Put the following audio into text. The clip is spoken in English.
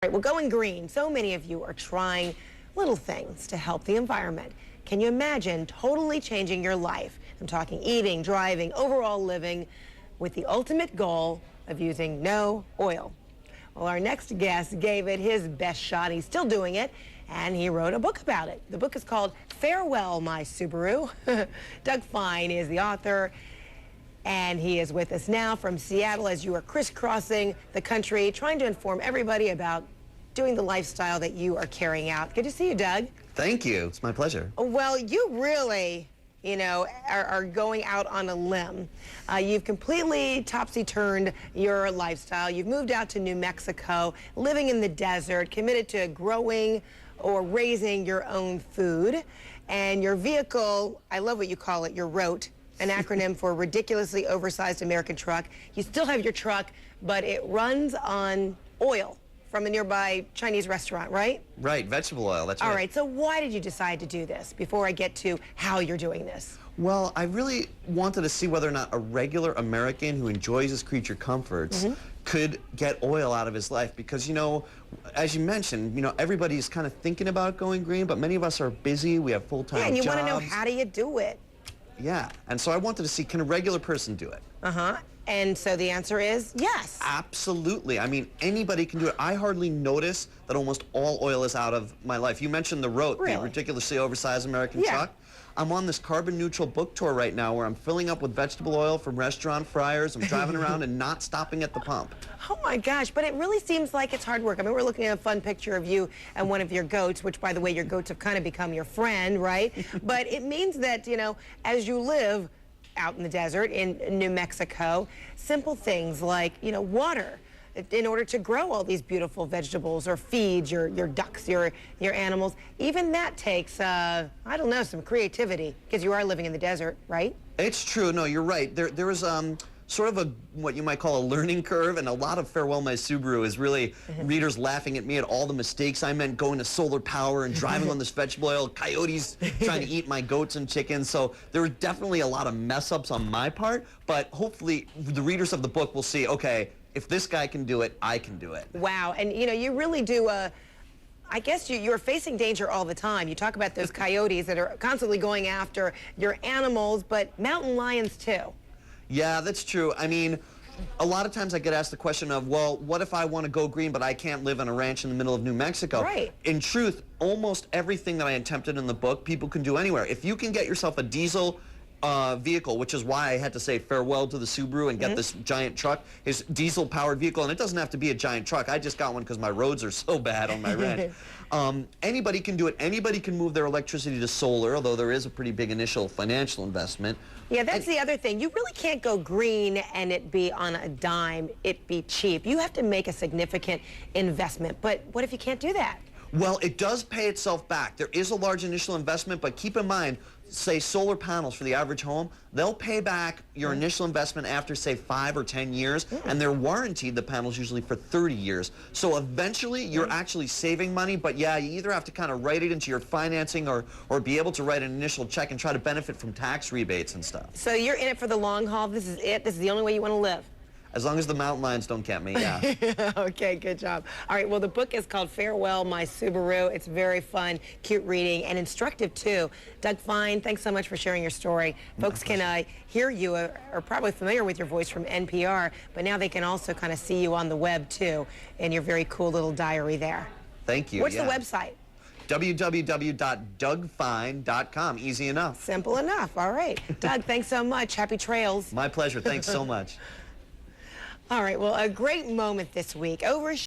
Right, well, going green, so many of you are trying little things to help the environment. Can you imagine totally changing your life? I'm talking eating, driving, overall living, with the ultimate goal of using no oil. Well, our next guest gave it his best shot. He's still doing it, and he wrote a book about it. The book is called Farewell, My Subaru. Doug Fine is the author, and he is with us now from Seattle as you are crisscrossing the country, trying to inform everybody about doing the lifestyle that you are carrying out. Good to see you, Doug. Thank you. It's my pleasure. Well, you really, are going out on a limb. You've completely topsy-turned your lifestyle. You've moved out to New Mexico, living in the desert, committed to growing or raising your own food. And your vehicle, I love what you call it, your ROAT, an acronym for ridiculously oversized American truck. You still have your truck, but it runs on oil from a nearby Chinese restaurant, right? Right, vegetable oil, that's right. All right, so why did you decide to do this before I get to how you're doing this? Well, I really wanted to see whether or not a regular American who enjoys his creature comforts could get oil out of his life because, as you mentioned, everybody's kind of thinking about going green, but many of us are busy, we have full-time jobs. Yeah, and you want to know, how do you do it? Yeah, and so I wanted to see, can a regular person do it? And so the answer is yes. Absolutely. I mean, anybody can do it. I hardly notice that almost all oil is out of my life. You mentioned the ROAT, the ridiculously oversized American truck. I'm on this carbon neutral book tour right now where I'm filling up with vegetable oil from restaurant fryers. I'm driving around and not stopping at the pump. Oh my gosh, but it really seems like it's hard work. I mean, we're looking at a fun picture of you and one of your goats, which, by the way, your goats have kind of become your friend, right? But it means that, as you live out in the desert in New Mexico, simple things like, water, in order to grow all these beautiful vegetables or feed your ducks, your animals, even that takes, I don't know, some creativity, because you are living in the desert, right? It's true. No, you're right. There is sort of what you might call a learning curve, and a lot of Farewell My Subaru is really readers laughing at me at all the mistakes I meant going to solar power and driving on this vegetable oil, coyotes trying to eat my goats and chickens. So there were definitely a lot of mess-ups on my part, but hopefully the readers of the book will see, okay, if this guy can do it, I can do it. Wow, and you really do, I guess you're facing danger all the time. You talk about those coyotes that are constantly going after your animals, but mountain lions too. Yeah, that's true. I mean, a lot of times I get asked the question of, well, what if I want to go green, but I can't live on a ranch in the middle of New Mexico? Right. In truth, almost everything that I attempted in the book, people can do anywhere. If you can get yourself a diesel vehicle, which is why I had to say farewell to the Subaru and get this giant truck, his diesel-powered vehicle, and it doesn't have to be a giant truck. I just got one because my roads are so bad on my ranch. Anybody can do it. Anybody can move their electricity to solar, although there is a pretty big initial financial investment. Yeah, that's the other thing. You really can't go green and it be on a dime, it be cheap. You have to make a significant investment. But what if you can't do that? Well, it does pay itself back. There is a large initial investment, but keep in mind, say solar panels for the average home, they'll pay back your initial investment after, say, 5 or 10 years, and they're warranted, the panels, usually for 30 years. So eventually, you're actually saving money, but yeah, you either have to kind of write it into your financing or be able to write an initial check and try to benefit from tax rebates and stuff. So you're in it for the long haul. This is it. This is the only way you want to live. As long as the mountain lions don't get me, yeah. Okay, good job. All right, well, the book is called Farewell, My Subaru. It's very fun, cute reading, and instructive, too. Doug Fine, thanks so much for sharing your story. Folks can hear you, are probably familiar with your voice from NPR, but now they can also kind of see you on the web, too, in your very cool little diary there. Thank you. What's the website? www.dougfine.com. Easy enough. Simple enough. All right. Doug, thanks so much. Happy trails. My pleasure. Thanks so much. All right, well, a great moment this week.